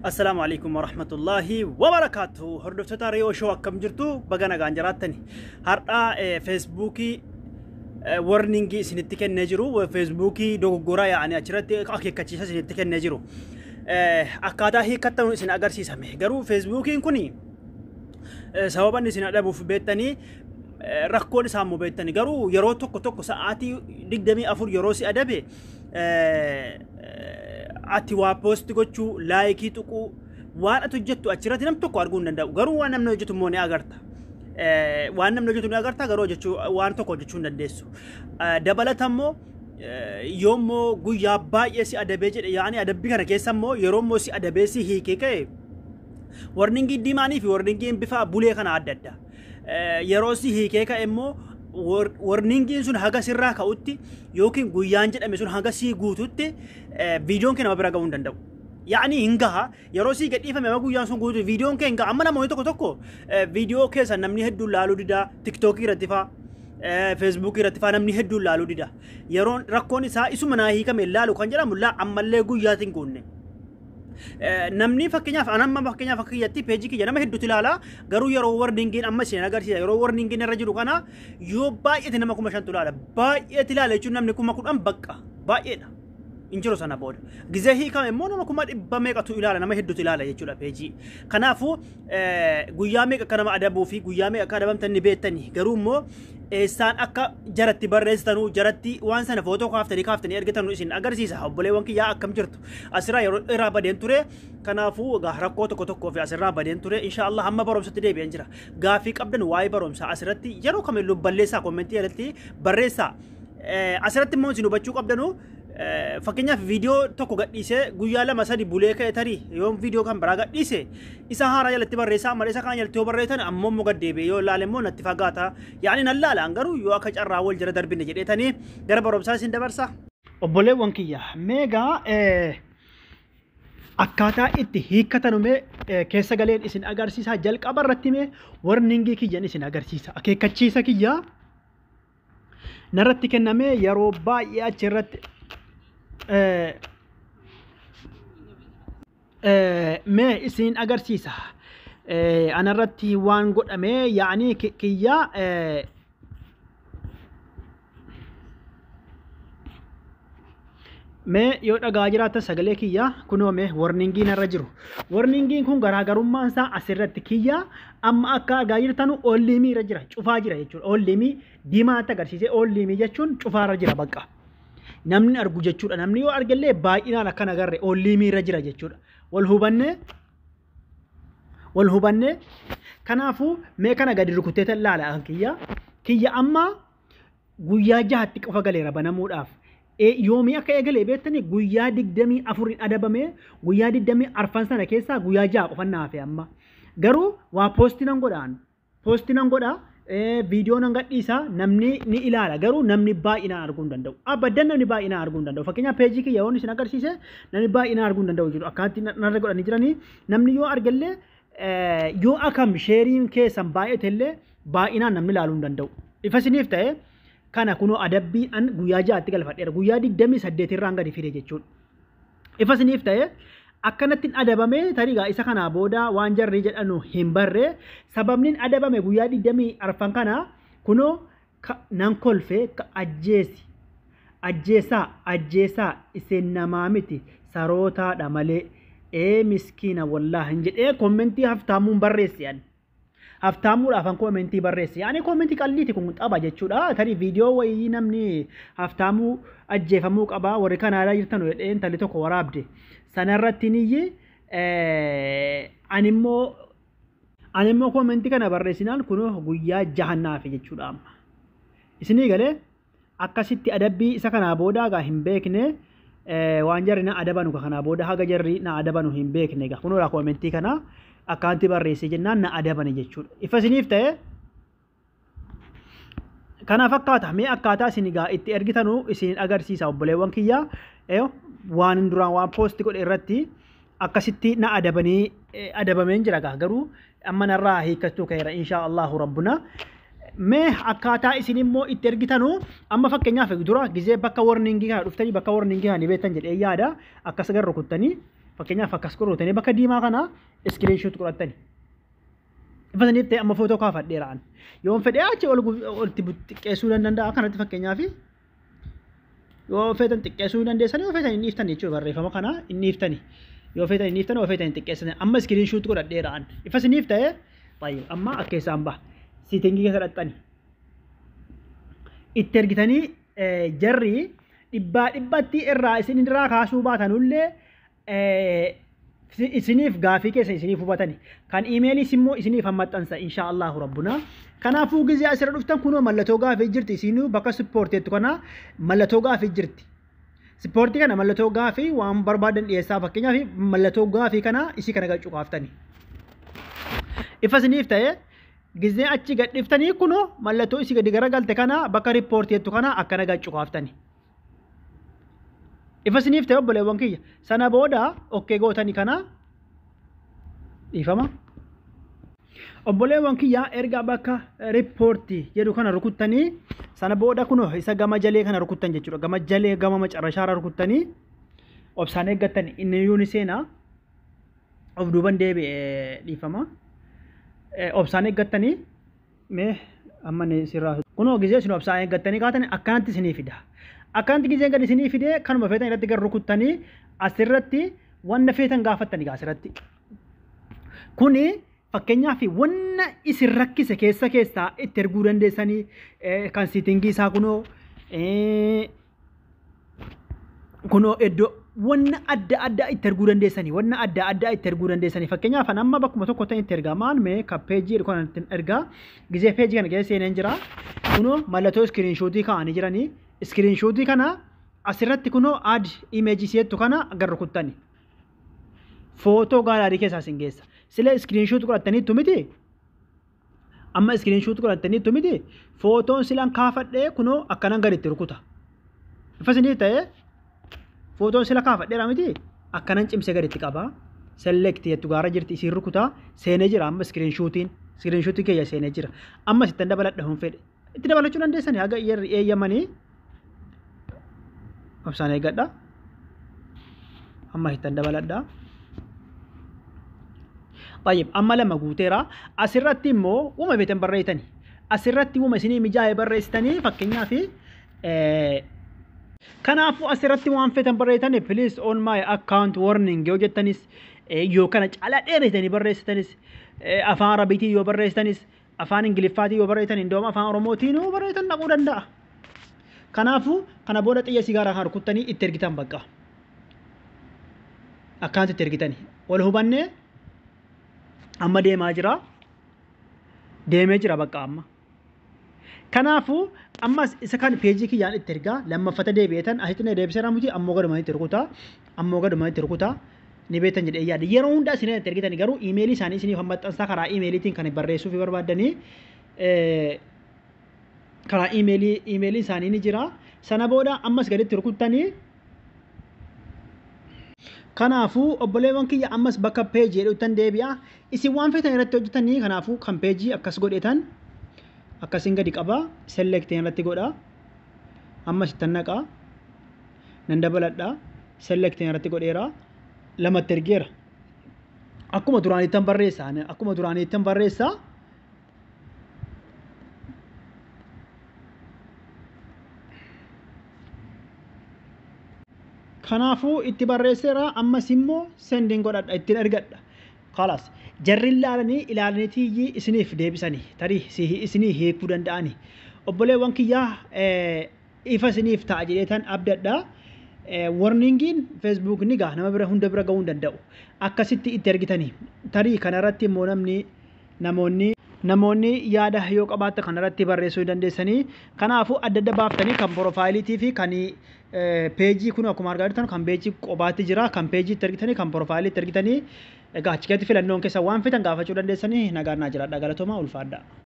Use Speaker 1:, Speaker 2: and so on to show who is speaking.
Speaker 1: السلام عليكم ورحمة الله وبركاته. هردفتو تاريو شو أكم جرتو بغانا غانجراتني هرقا فيسبوكي warningi isinitti kennee jiru Facebookii dogoggora yaani achirratti akeekkachiisa isinitti kennee jiru akkaataa hiikkattan isin agarsiisame garuu Facebookiin kuni sababan isin adabuuf beektanii rakkoon isaa immoo beektanii garuu yeroo tokko sa'aatii 24 yeroo si adabe ati waa post gochuu laayikii tuquu waan atu jettu achirratti nam tokko arguu hin danda'u garuu waan namni hojjetu immoo ni agarta waan namni hojjetu ni agarta garuu jechuu waan tokko hojjechuu hin dandeessu dabalatammoo yoommoo guyyaa baay'ee si adabee jedhe yaani adabbii kana keessa immoo yeroo immoo si adabee si hiikee ka'e warningii diimaanii fi warningiin bifa bulee kana adda adda yeroo si hiikee ka'e immoo warningiin sun haga sirraa ka'utti yookiin guyyaan jedhame sun haga si guututti viidiyoon kee nama bira ga'uu hin danda'u. يعني إنجها يروسي قد إفهم ما يقول يانسون قولوا فيديو كه إنجا أما نموي تكو فيديو كه سن نمني هدول لالو ديدا تيك توك يرتفع فيسبوك يرتفع نمني هدول لالو ديدا يرون ركوني سا إسو مناهي كم لالو كنجرا ملا أما اللي يقول ياتين كونه نمني فكينيا فأنا ما فكينيا فكياتي بيجي كي جنا ما هدول تلالا قرو يرو ورنينجين أما سينا قرسي يرو ورنينجين الرجل كنا يوبا يتنا ما كم مشان تلالا با يتلالا يجون نمني كم ما كم أم بقى با ينا injiro sana booda gizee hiikame immoo nama kuma dhibba meeqatu ilaala nama hedduutu ilaala jechuudha peejii kanaafuu guyyaa meeqa akka nama adabuu fi guyyaa meeqa akka adabamtan ni beektanii garuu immoo eessaan akka jaratti barreessitanuu jaratti waan sana footoo kaaftanii ergitanuu isin agarsiisa obboleewwan kiyyaa akkam jirtu asirraa yeroo irraa badeen ture kanaafuu rakkoo tokko fi asirraa badeen ture inshaallah hamma barumsatti deebi'an jira gaafii qabdan waa'ee barumsaa asirratti yeroo kamillee balleessaa koomentii irratti barreessaa asirratti immoo isin hubachuu qabdanuu fakkinya video tokko gadhiise guyyaa lama sadi bulee ka'e tarii yoom video kan biraa gadhiise isa haaraa jalatti barreessaa malee isa kaan jalatti yoo barreessan ammoo immoo gaddeebi'e yoo ilaale immoo natti fagaata yaani nan laalaan garuu yoo akka carraa wal jira darbine jedheetanii gara barumsaa isin dabarsa. Obboleewwan kiyya meegaa akkaataa itti hiikkatanume keessa galeen isin agarsiisa jalqaba irratti mee warningii kiyyan isin agarsiisa akeekkachiisa kiyya narratti kenname yeroo baay'ee achirratti me isin agarsiisa anarratti waan godhame yaani kiyya me yoo dhagaa jiraata sagalee kiyya kunoo me warningiin irra jiru warningiin kun garaagarummaan isaa asirratti kiyya amma akka argaa jirtanu oollimii irra jira cufaa jira jechuudha oollimii diimaatti agarsiise oollimii jechuun cufaa irra jira bakka namni argu jechuudha namni yoo argallee baay'inaan akka nagarre oollimii irra jira jechuudha wal hubanne kanaafuu mee kana gadi rukutee tallaala kiyya amma guyyaa jahatti qofa galeera banamuudhaaf yoomii akka eegalee beektani guyyaa 24 adabame guyyaa 24 sana keessaa guyyaa jaha qofa naafe amma garuu waa poostinan godhaa video nan gadhiisa namni ni ilaala garuu namni baay'inaan arguu hin danda'u abaddan namni baay'inaan arguu hin danda'u fakkeenyaaf peejii kiyya yoon isin agarsiise namni baay'inaan arguu hin danda'u jechuudha akkaatti narra godhanii jiranii namni yoo argallee yoo akam sheeriin keessan baay'atellee baay'inaan namni ilaaluu hin danda'u ifa isiniif ta'e kana kunoo adabbii an guyyaa jahatti galfadheera guyyaa 28 irraan gadi fide jechuudha ifa isiniif ta'e akkanatti adabame tariigaa isa kana booda waan jarri jedhanu hin barre sababni adabame guyyaa 24 kana kunoo nan kolfe ajjeesaa isin namaa miti sarootaadha malee miskiina wallaahi jedhee koomentii haftaamuun barreessiyan haftaamuudhaaf an koomentii barreessi yaani koomentii qalliiti kun xaba jechuudha tarii viidiyoo wayii namni haftaamuu ajjeefamuu qaba warri kanaadhaa jirtan jedheen tali tokko waraabde sanarratti niyyi animmoo koomentii kana barreessinaan kunoo guyyaa jahannaafi jechuudha amma isinii galee akkasitti adabbii isa kanaa booda gaa hin beekne waan jarri na adabanu kanaa booda haga jarri na adabanu hin beekne gaa kunoo koomentii kana akkaanti barreessee jennaan na adabani jechuudha ifa isiniif ta'e kana fakkaata mee akkaataa isin gaa itti ergitanu isin agarsiisa obboleewwan kiyya waan duraan waan poosti godhe irratti akkasitti na adabameen jira gaa garuu amma narraa hiikkachuu ka'eera inshaallahu rabbuna mee akkaataa isin immoo itti ergitanu amma fakkeenyaaf dura gizee bakka warningii kana dhuftanii bakka warningii kana beektan jedhee yaada akkas garru kuttanii fakkeenyaaf akkas qorrotanii bakka diimaa kana screenshot godhatanii ifataniif ta'e amma footoo kaafadheeraan yoo fedhee achi olitti xiqqeessuu danda'a kanatti fakkeenyaaf yoo feetan xiqqeessuu dandeessanii yoo feetan inni iftan jechuudha barreeffama kana inni iftani yoo feetan inni iftan yoo feetan xiqqeessanii amma screenshot godhadheeraan ifasiniif ta'e baay'ee amma akka isaan ba'a siitingii keessa dhaqxanii itti ergitanii jarri dhibbatti irraa isin irraa kaasuu baatanullee isiniif gaafii keessa isiniif hubatani kan iimeeliis immoo isiniif hammaxxansa insha Allahu rabbuna kanaafuu gizee asirra dhuftan kunoo mallattoo gaafii jirti isinuu bakka supporteettu kana mallattoo gaafii jirti supportii kana mallattoo gaafii waan barbaadan dhiyeessaa fakkeenyaaf mallattoo gaafii kana isii kana gachuu kaaftani ifa isiniif ta'e gizee achi gadhiftanii kunoo mallattoo isii gadi garagalte kana bakka riippoorteettu kana akkana gachuu kaaftani ifa isiniif ta'e obboleewwan kiyya sana booda okkee gootanii kana dhiifama obboleewwan kiyya erga bakka riippoortii jedhu kana rukuttanii sana booda kunoo isa gama jalee kana rukuttan jechuudha gama jalee gama macarrashaara rukuttanii obsaan eeggatanii inni yuuni seenaa of duuban deebi'ee dhiifama obsaan eeggatanii mee amma ni sirraa kunoo gizee isin obsaan eeggatanii kaatanii akkanatti isinii fida akkanatti gizeen gadi isinii fidee kanuma feetan irratti gar rukuttanii asirratti wanna feetan gaafattanii asirratti kuni fakkeenyaaf wanna isin rakkise keessaa itti erguu dandeessanii kan siitingii isaa kunoo iddoo wanna adda addaa itti erguu dandeessanii fakkeenyaaf amma bakkuma tokko ta'e itti ergaa maal mee ka peejii kana itti ergaa gizee peejii kana keessa seeneen jira kunoo mallattoo screenshootii kaa'anii jiranii screenshootii kana asirratti kunoo add image seettu kana gar rukuttanii footoo gaalaarii keessaa isin geessa sila screenshot godhataniitu miti amma screenshot godhataniitu miti footoon silaan kaafadhee kunoo akkanan gaditti rukuta ifasinii ta'e footoon sila kaafadheera miti akkanan cimsee gaditti qaba select jettu gaara jirti isiin rukuta seenee jira amma screenshootii keeyya seenee jira amma sittan dabaladha hun fedhe itti dabalachuu dandeessanii haga eeyyamanii obsaan eeggadha amma sittan dabaladha طيب أما لما قوتيرا أسرتي مو وما بيتن بريتني أسرتي وما سني مجاي بريستني فكنيا في كان أفو أسرتي وان فيتن بريتني please on my account warning يو جتنيس يو كانت على إيرتني بريستنيس أفان عربيتي يو بريستنيس أفان إنجليفاتي يو بريتني دوما أفان روموتين يو بريتن نقول دا كان أفو كان بودت إيا سيجارة هاركوتني الترجتان بقى account الترجتني وله بني amma deemee jira bakka amma kanaafu ammas isa kan peejii kiyyaan itti ergaa lammaffata deebi'eetan asitti na deebisee ramuti ammoo gaduma itti rukuta ni beetan jedhee yaada yeroo hundaa isin itti ergitan garuu iimeelii isaanii isiniif hammaxxansaa karaa iimeeliitiin kan barreessuuf barbaaddanii karaa iimeelii isaanii ni jira sana booda ammas gaditti rukuttanii kanaafu obboleewwan kiyya ammas bakka peejii jedhutan deebi'a isin waan feetan irratti hojjetanii kanaafu kan peejii akkas godhetan akkasiin gadi qaba select irratti godha ammas ittan naqa nan dabaladha select irratti godheera lamatti ergeera akkuma duraaniittan barreessa kanaafu itti barreesseera ammas immoo sending godhadha ittiin ergadha خلاص jarri ilaalaniitii isiniif deebisanii tarii isinii hiikuu danda'anii obboleewwan kiyyaa ifa isiniif ta'a jedheetan abdadha warningiin Facebook ni gaa nama bira hunda bira ga'uu hin danda'u akkasitti itti ergitanii tarii kanarratti immoo namoonni yaada yoo qabaata kanarratti barreessuu dandeessanii kanaafu adda adda baaftanii kan profaayiliitii fi kan peejii kun akkuma argaa jirtan kan peejii qobaatti jira kan peejii itti ergitanii kan profaayilii itti ergitanii egaa achi keessatti filannoon keessa waan fitan gaafachuu dandeessanii nagaan naa jiraadha galatoomaa ulfaadha